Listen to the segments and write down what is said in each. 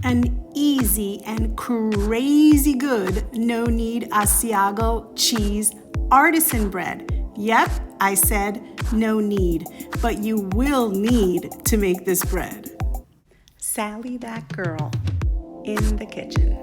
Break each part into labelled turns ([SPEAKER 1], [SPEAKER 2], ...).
[SPEAKER 1] an easy and crazy good no-knead Asiago cheese artisan bread. Yep, I said no knead, but you will need to make this bread. Sally that girl in the kitchen.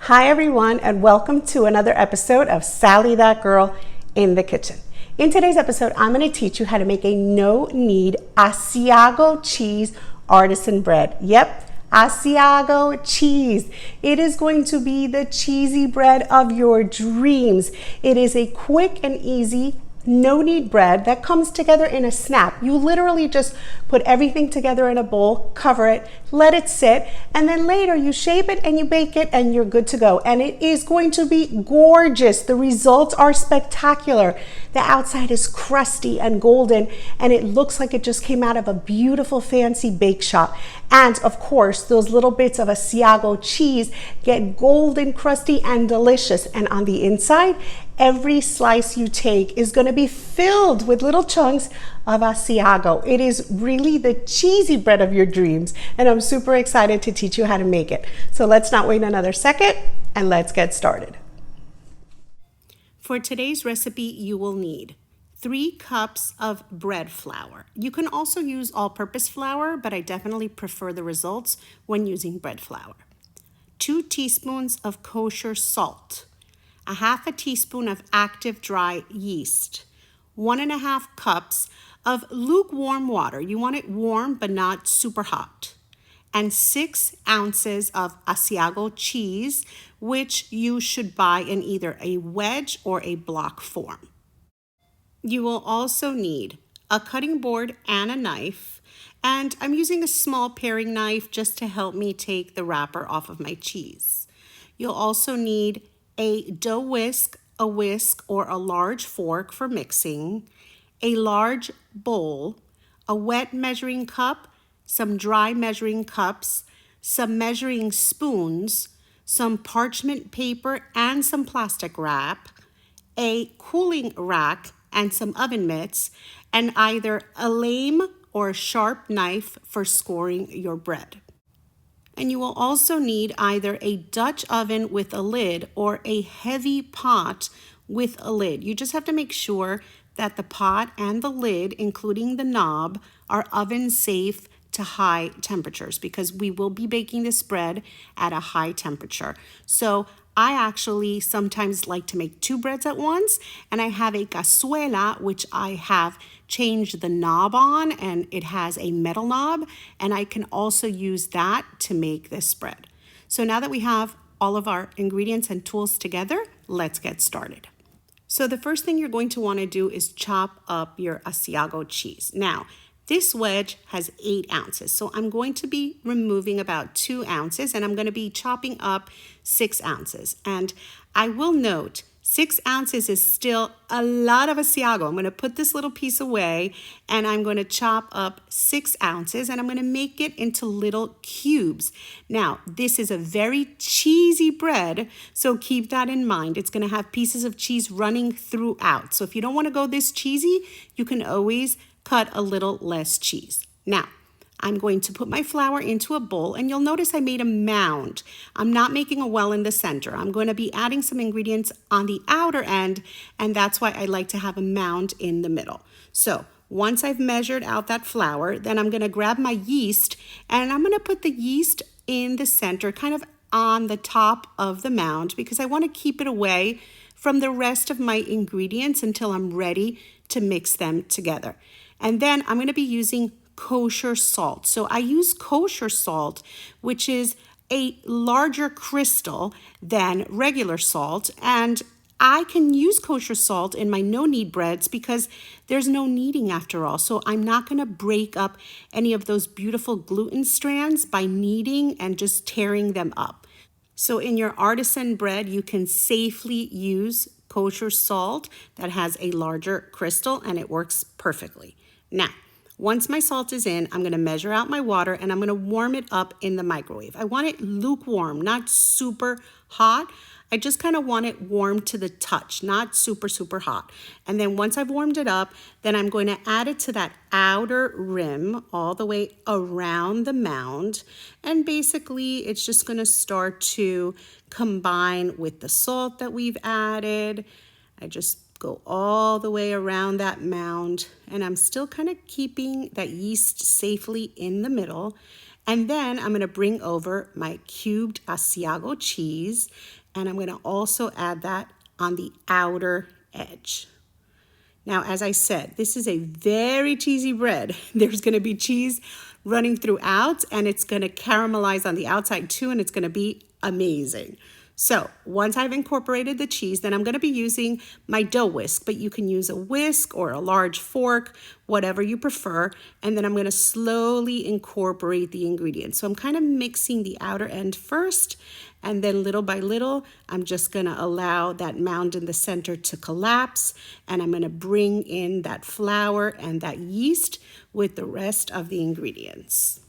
[SPEAKER 1] Hi everyone, and welcome to another episode of Sally That Girl in the Kitchen. In today's episode, I'm going to teach you how to make a no-knead Asiago cheese artisan bread. Yep, Asiago cheese. It is going to be the cheesy bread of your dreams. It is a quick and easy no-knead bread that comes together in a snap. You literally just put everything together in a bowl, cover it, let it sit, and then later you shape it and you bake it and you're good to go. And it is going to be gorgeous. The results are spectacular. The outside is crusty and golden, and it looks like it just came out of a beautiful fancy bake shop. And of course, those little bits of Asiago cheese get golden, crusty, and delicious. And on the inside, every slice you take is going to be filled with little chunks of Asiago. It is really the cheesy bread of your dreams, and I'm super excited to teach you how to make it. So let's not wait another second, and let's get started. For today's recipe, you will need 3 cups of bread flour. You can also use all-purpose flour, but I definitely prefer the results when using bread flour. 2 teaspoons of kosher salt, a half a teaspoon of active dry yeast, 1.5 cups of lukewarm water. You want it warm but not super hot. And 6 ounces of Asiago cheese, which you should buy in either a wedge or a block form. You will also need a cutting board and a knife, and I'm using a small paring knife just to help me take the wrapper off of my cheese. You'll also need a dough whisk, a whisk, or a large fork for mixing, a large bowl, a wet measuring cup, some dry measuring cups, some measuring spoons, some parchment paper and some plastic wrap, a cooling rack and some oven mitts, and either a lame or a sharp knife for scoring your bread. And you will also need either a Dutch oven with a lid or a heavy pot with a lid. You just have to make sure that the pot and the lid, including the knob, are oven safe to high temperatures because we will be baking this bread at a high temperature. So I actually sometimes like to make 2 breads at once, and I have a cazuela, which I have changed the knob on, and it has a metal knob, and I can also use that to make this bread. So now that we have all of our ingredients and tools together, let's get started. So the first thing you're going to want to do is chop up your Asiago cheese. Now, this wedge has 8 ounces, so I'm going to be removing about 2 ounces, and I'm going to be chopping up 6 ounces. And I will note, 6 ounces is still a lot of Asiago. I'm going to put this little piece away, and I'm going to chop up 6 ounces, and I'm going to make it into little cubes. Now, this is a very cheesy bread, so keep that in mind. It's going to have pieces of cheese running throughout. So if you don't want to go this cheesy, you can always cut a little less cheese. Now, I'm going to put my flour into a bowl, and you'll notice I made a mound. I'm not making a well in the center. I'm going to be adding some ingredients on the outer end, and that's why I like to have a mound in the middle. So once I've measured out that flour, then I'm going to grab my yeast, and I'm going to put the yeast in the center, kind of on the top of the mound, because I want to keep it away from the rest of my ingredients until I'm ready to mix them together. And then I'm going to be using kosher salt. So I use kosher salt, which is a larger crystal than regular salt. And I can use kosher salt in my no-knead breads because there's no kneading after all. So I'm not going to break up any of those beautiful gluten strands by kneading and just tearing them up. So in your artisan bread, you can safely use kosher salt that has a larger crystal, and it works perfectly. Now, once my salt is in, I'm going to measure out my water, and I'm going to warm it up in the microwave. I want it lukewarm, not super hot. I just kind of want it warm to the touch, not super, super hot. And then once I've warmed it up, then I'm going to add it to that outer rim all the way around the mound. And basically it's just going to start to combine with the salt that we've added. I just go all the way around that mound, and I'm still kind of keeping that yeast safely in the middle. And then I'm going to bring over my cubed Asiago cheese, and I'm going to also add that on the outer edge. Now, as I said, this is a very cheesy bread. There's going to be cheese running throughout, and it's going to caramelize on the outside too, and it's going to be amazing. So once I've incorporated the cheese, then I'm going to be using my dough whisk, but you can use a whisk or a large fork, whatever you prefer. And then I'm going to slowly incorporate the ingredients. So I'm kind of mixing the outer end first, and then little by little, I'm just going to allow that mound in the center to collapse, and I'm going to bring in that flour and that yeast with the rest of the ingredients.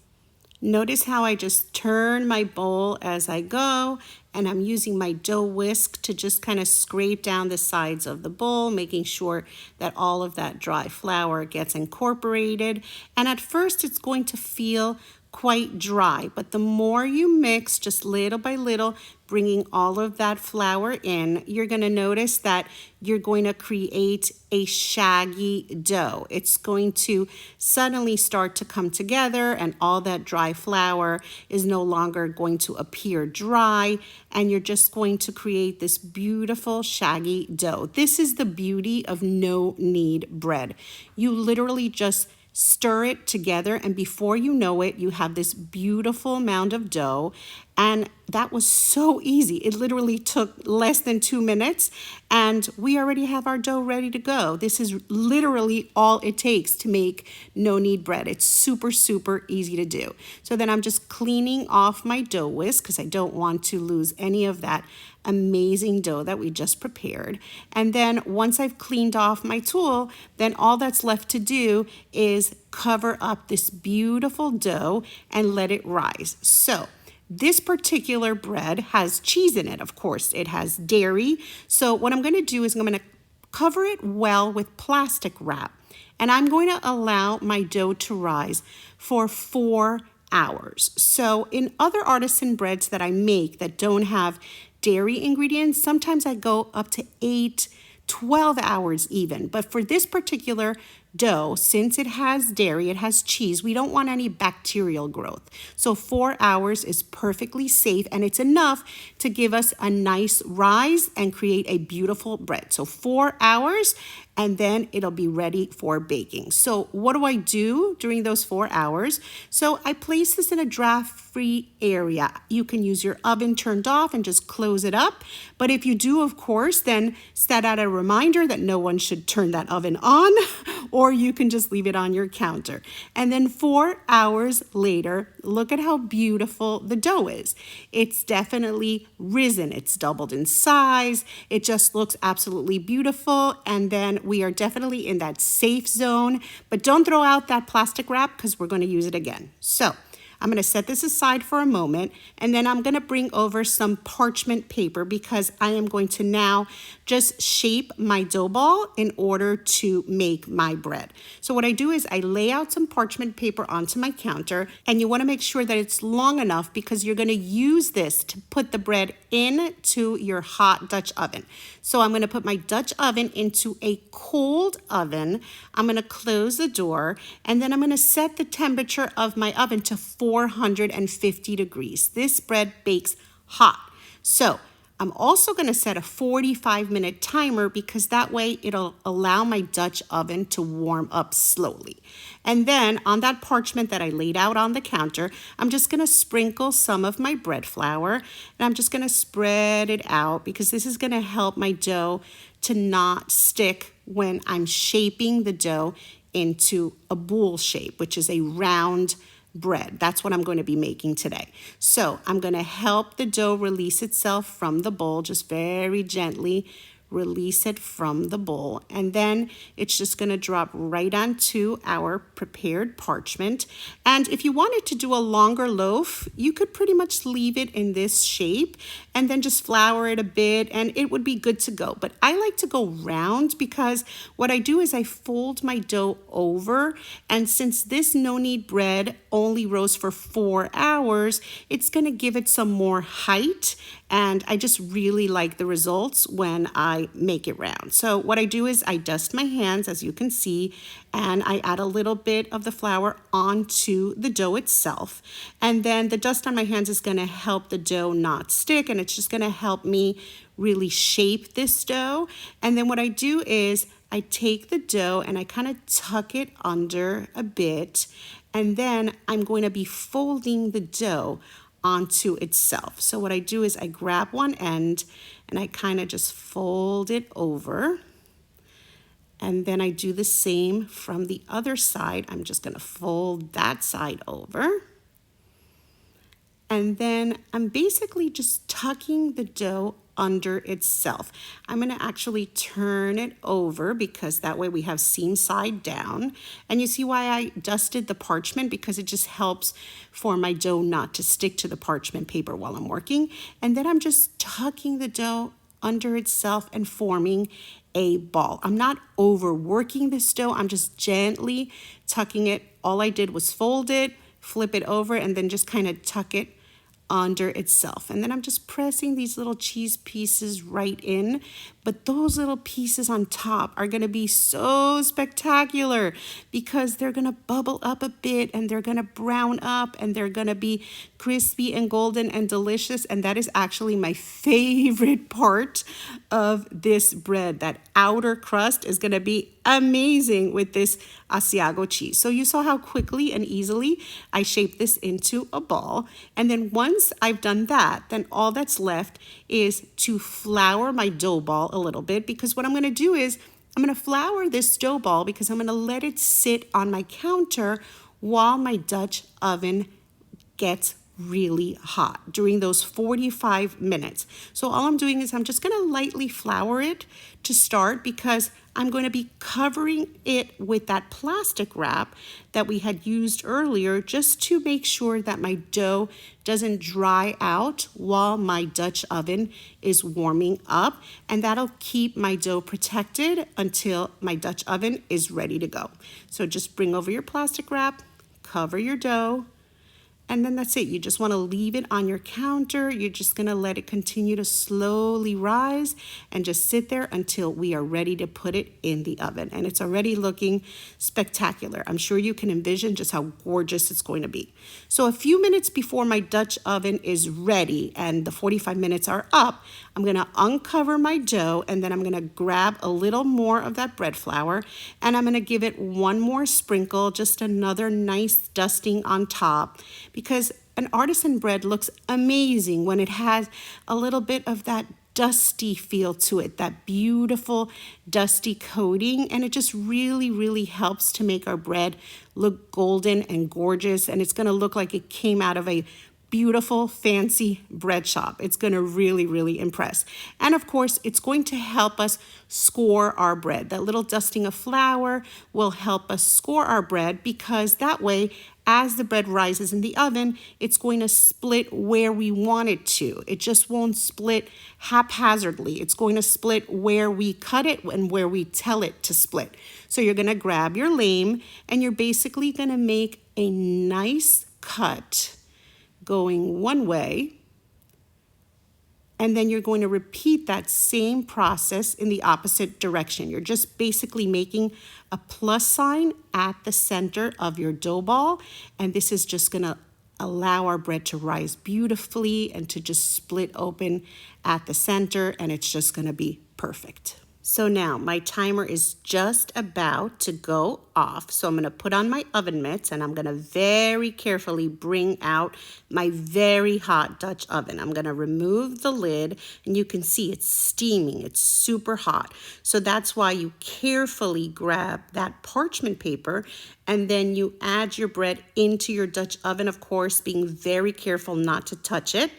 [SPEAKER 1] Notice how I just turn my bowl as I go, and I'm using my dough whisk to just kind of scrape down the sides of the bowl, making sure that all of that dry flour gets incorporated. And at first it's going to feel quite dry, but the more you mix, just little by little, bringing all of that flour in, you're going to notice that you're going to create a shaggy dough. It's going to suddenly start to come together, and all that dry flour is no longer going to appear dry, and you're just going to create this beautiful shaggy dough. This is the beauty of no-knead bread. You literally just stir it together, and before you know it, you have this beautiful mound of dough. And that was so easy. It literally took less than 2 minutes, and we already have our dough ready to go. This is literally all it takes to make no-knead bread. It's super, super easy to do. So then I'm just cleaning off my dough whisk because I don't want to lose any of that amazing dough that we just prepared. And then once I've cleaned off my tool, then all that's left to do is cover up this beautiful dough and let it rise. So this particular bread has cheese in it, of course. It has dairy. So what I'm going to do is I'm going to cover it well with plastic wrap. And I'm going to allow my dough to rise for 4 hours. So in other artisan breads that I make that don't have dairy ingredients, sometimes I go up to 8, 12 hours even. But for this particular dough, since it has dairy, it has cheese, we don't want any bacterial growth. So 4 hours is perfectly safe, and it's enough to give us a nice rise and create a beautiful bread. So 4 hours, and then it'll be ready for baking. So what do I do during those 4 hours? So I place this in a draft-free area. You can use your oven turned off and just close it up. But if you do, of course, then set out a reminder that no one should turn that oven on, or you can just leave it on your counter. And then 4 hours later, look at how beautiful the dough is. It's definitely risen. It's doubled in size. It just looks absolutely beautiful. And then we are definitely in that safe zone, but don't throw out that plastic wrap because we're going to use it again. So I'm going to set this aside for a moment, and then I'm going to bring over some parchment paper because I am going to now just shape my dough ball in order to make my bread. So what I do is I lay out some parchment paper onto my counter, and you want to make sure that it's long enough because you're going to use this to put the bread into your hot Dutch oven. So I'm going to put my Dutch oven into a cold oven. I'm going to close the door, and then I'm going to set the temperature of my oven to 450 degrees. This bread bakes hot. So I'm also going to set a 45-minute timer because that way it'll allow my Dutch oven to warm up slowly. And then on that parchment that I laid out on the counter, I'm just going to sprinkle some of my bread flour, and I'm just going to spread it out because this is going to help my dough to not stick when I'm shaping the dough into a bowl shape, which is a round bread. That's what I'm going to be making today. So I'm going to help the dough release itself from the bowl just very gently, release it from the bowl, and then it's just going to drop right onto our prepared parchment. And if you wanted to do a longer loaf, you could pretty much leave it in this shape and then just flour it a bit and it would be good to go. But I like to go round because what I do is I fold my dough over, and since this no-knead bread only roasts for 4 hours, it's going to give it some more height, and I just really like the results when I make it round. So what I do is I dust my hands, as you can see, and I add a little bit of the flour onto the dough itself. And then the dust on my hands is going to help the dough not stick, and it's just going to help me really shape this dough. And then what I do is I take the dough and I kind of tuck it under a bit, and then I'm going to be folding the dough onto itself. So what I do is I grab one end and I kind of just fold it over, and then I do the same from the other side. I'm just going to fold that side over, and then I'm basically just tucking the dough under itself. I'm going to actually turn it over because that way we have seam side down. And you see why I dusted the parchment, because it just helps for my dough not to stick to the parchment paper while I'm working. And then I'm just tucking the dough under itself and forming a ball. I'm not overworking this dough. I'm just gently tucking it. All I did was fold it, flip it over, and then just kind of tuck it under itself. And then I'm just pressing these little cheese pieces right in. But those little pieces on top are going to be so spectacular because they're going to bubble up a bit and they're going to brown up and they're going to be crispy and golden and delicious. And that is actually my favorite part of this bread. That outer crust is going to be amazing with this Asiago cheese. So you saw how quickly and easily I shaped this into a ball. And then once I've done that, then all that's left is to flour my dough ball a little bit, because what I'm going to do is I'm going to flour this dough ball because I'm going to let it sit on my counter while my Dutch oven gets really hot during those 45 minutes. So all I'm doing is I'm just going to lightly flour it to start, because I'm going to be covering it with that plastic wrap that we had used earlier, just to make sure that my dough doesn't dry out while my Dutch oven is warming up, and that'll keep my dough protected until my Dutch oven is ready to go. So just bring over your plastic wrap, cover your dough, and then that's it. You just want to leave it on your counter. You're just going to let it continue to slowly rise and just sit there until we are ready to put it in the oven. And it's already looking spectacular. I'm sure you can envision just how gorgeous it's going to be. So a few minutes before my Dutch oven is ready and the 45 minutes are up, I'm going to uncover my dough, and then I'm going to grab a little more of that bread flour, and I'm going to give it one more sprinkle, just another nice dusting on top, because an artisan bread looks amazing when it has a little bit of that dusty feel to it, that beautiful dusty coating, and it just really, really helps to make our bread look golden and gorgeous, and it's going to look like it came out of a beautiful, fancy bread shop. It's going to really, really impress. And of course, it's going to help us score our bread. That little dusting of flour will help us score our bread, because that way, as the bread rises in the oven, it's going to split where we want it to. It just won't split haphazardly. It's going to split where we cut it and where we tell it to split. So you're going to grab your lame, and you're basically going to make a nice cut going one way, and then you're going to repeat that same process in the opposite direction. You're just basically making a plus sign at the center of your dough ball, and this is just going to allow our bread to rise beautifully and to just split open at the center, and it's just going to be perfect. So now my timer is just about to go off. So I'm going to put on my oven mitts, and I'm going to very carefully bring out my very hot Dutch oven. I'm going to remove the lid, and you can see it's steaming. It's super hot. So that's why you carefully grab that parchment paper, and then you add your bread into your Dutch oven, of course, being very careful not to touch it.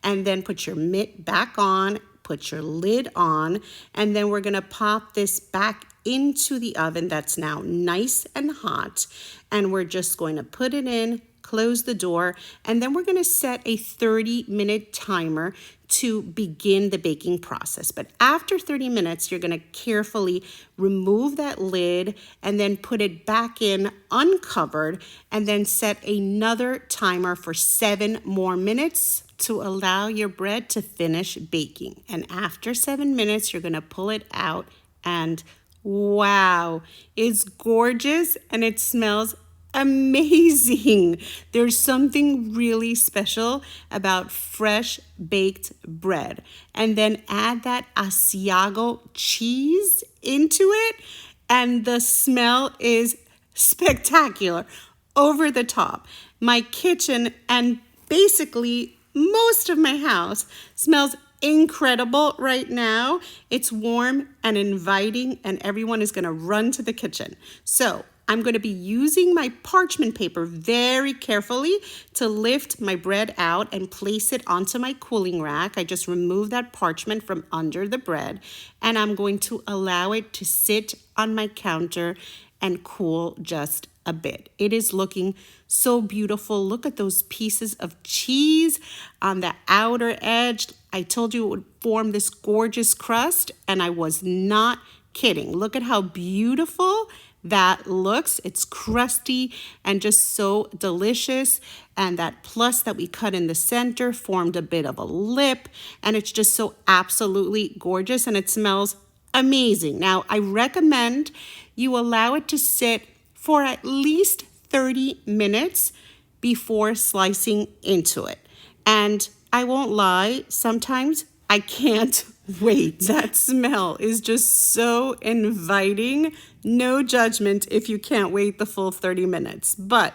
[SPEAKER 1] And then put your mitt back on, put your lid on, and then we're gonna pop this back into the oven that's now nice and hot. And we're just going to put it in, close the door, and then we're gonna set a 30-minute timer to begin the baking process. But after 30 minutes, you're gonna carefully remove that lid and then put it back in uncovered, and then set another timer for 7 more minutes to allow your bread to finish baking. And after 7 minutes, you're gonna pull it out, and wow, it's gorgeous and it smells amazing. There's something really special about fresh baked bread. And then add that Asiago cheese into it, and the smell is spectacular, over the top. My kitchen and basically most of my house smells incredible right now. It's warm and inviting, and everyone is gonna run to the kitchen. So I'm going to be using my parchment paper very carefully to lift my bread out and place it onto my cooling rack. I just removed that parchment from under the bread, and I'm going to allow it to sit on my counter and cool just a bit. It is looking so beautiful. Look at those pieces of cheese on the outer edge. I told you it would form this gorgeous crust, and I was not kidding. Look at how beautiful that looks. It's crusty and just so delicious. And that plus that we cut in the center formed a bit of a lip, and it's just so absolutely gorgeous, and it smells amazing. Now, I recommend you allow it to sit for at least 30 minutes before slicing into it. And I won't lie, sometimes I can't wait. That smell is just so inviting. No judgment if you can't wait the full 30 minutes. But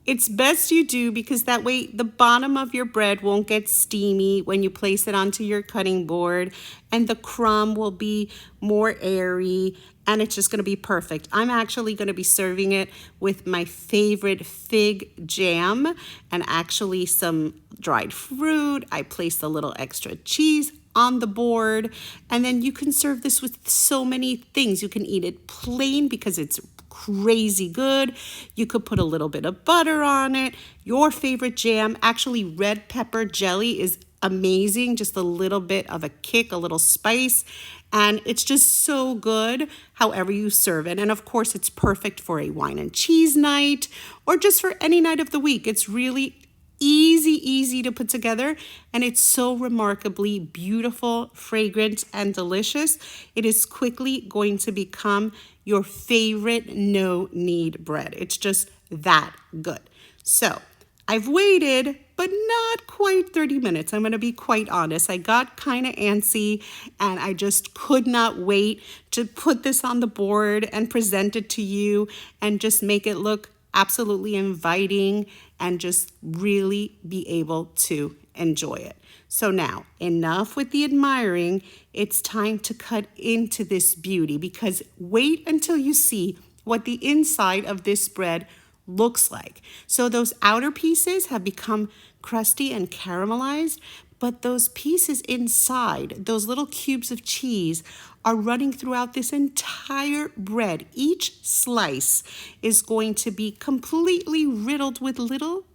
[SPEAKER 1] it's best you do, because that way the bottom of your bread won't get steamy when you place it onto your cutting board, and the crumb will be more airy, and it's just gonna be perfect. I'm actually gonna be serving it with my favorite fig jam and actually some dried fruit. I placed a little extra cheese on the board, and then you can serve this with so many things. You can eat it plain because it's crazy good. You could put a little bit of butter on it, your favorite jam. Actually, red pepper jelly is amazing, just a little bit of a kick, a little spice, and it's just so good however you serve it. And of course, it's perfect for a wine and cheese night or just for any night of the week. It's really easy to put together, and it's so remarkably beautiful, fragrant, and delicious. It is quickly going to become your favorite no-knead bread. It's just that good. So I've waited, but not quite 30 minutes. I'm gonna be quite honest. I got kind of antsy, and I just could not wait to put this on the board and present it to you and just make it look absolutely inviting and just really be able to enjoy it. So now, enough with the admiring. It's time to cut into this beauty, because wait until you see what the inside of this bread looks like. So those outer pieces have become crusty and caramelized, but those pieces inside, those little cubes of cheese, are running throughout this entire bread. Each slice is going to be completely riddled with little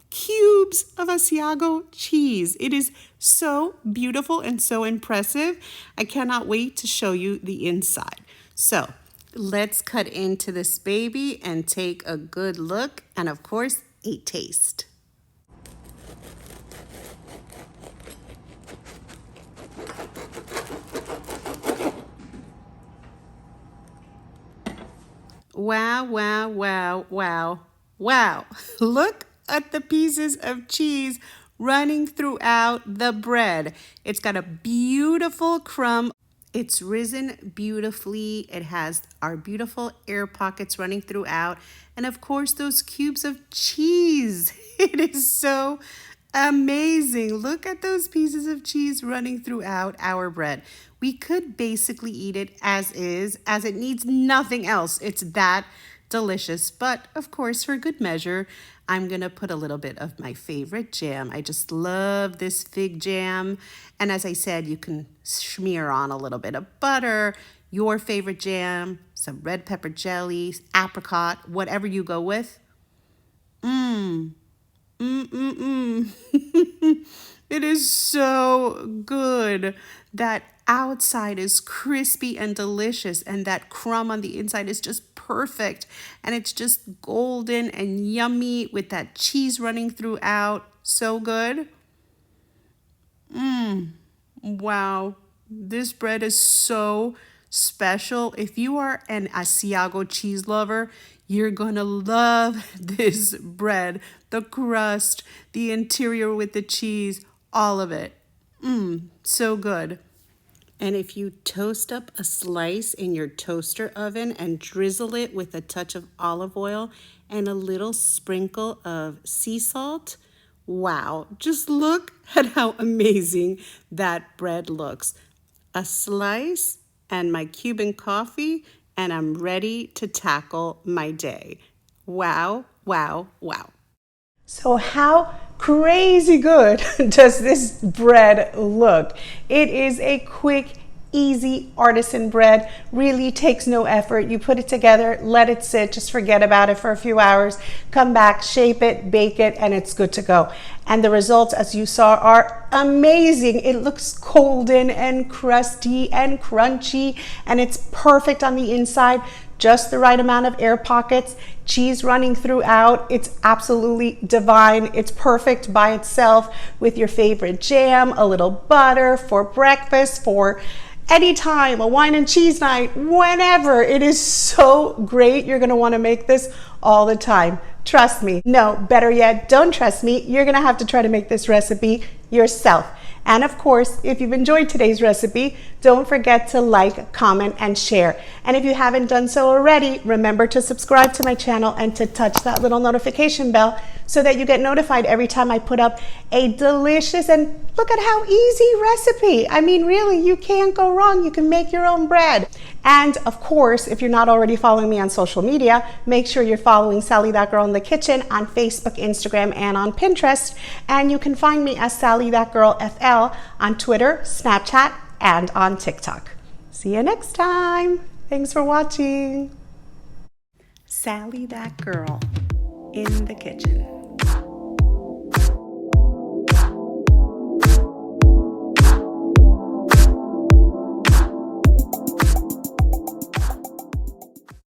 [SPEAKER 1] cubes of Asiago cheese. It is so beautiful and so impressive. I cannot wait to show you the inside. So let's cut into this baby and take a good look, and of course, a taste. Wow. Look at the pieces of cheese running throughout the bread. It's got a beautiful crumb. It's risen beautifully. It has our beautiful air pockets running throughout. And of course, those cubes of cheese. It is so amazing. Look at those pieces of cheese running throughout our bread. We could basically eat it as is, as it needs nothing else. It's that delicious. But of course, for good measure, I'm gonna put a little bit of my favorite jam. I just love this fig jam. And as I said, you can smear on a little bit of butter, your favorite jam, some red pepper jelly, apricot, whatever you go with. It is so good. That outside is crispy and delicious, and that crumb on the inside is just perfect. And it's just golden and yummy with that cheese running throughout. So good. Wow. This bread is so special. If you are an Asiago cheese lover, you're gonna love this bread. The crust, the interior with the cheese, all of it. So good. And if you toast up a slice in your toaster oven and drizzle it with a touch of olive oil and a little sprinkle of sea salt, wow, just look at how amazing that bread looks. A slice and my Cuban coffee, and I'm ready to tackle my day. Wow, wow, wow.
[SPEAKER 2] So how crazy good does this bread look? It is a quick, easy artisan bread. Really takes no effort. You put it together, let it sit, just forget about it for a few hours, come back, shape it, bake it, and it's good to go. And the results, as you saw, are amazing. It looks golden and crusty and crunchy, and it's perfect on the inside. Just the right amount of air pockets, cheese running throughout. It's absolutely divine. It's perfect by itself with your favorite jam, a little butter for breakfast, for anytime, a wine and cheese night, whenever. It is so great. You're gonna wanna make this all the time. Trust me. No, better yet, don't trust me. You're gonna have to try to make this recipe yourself. And of course, if you've enjoyed today's recipe, don't forget to like, comment, and share. And if you haven't done so already, remember to subscribe to my channel and to touch that little notification bell so that you get notified every time I put up a delicious, and look at how easy recipe. I mean, really, you can't go wrong. You can make your own bread. And of course, if you're not already following me on social media, make sure you're following Sally That Girl in the Kitchen on Facebook, Instagram, and on Pinterest. And you can find me as Sally That Girl FL on Twitter, Snapchat, and on TikTok. See you next time. Thanks for watching. Sally That Girl in the Kitchen.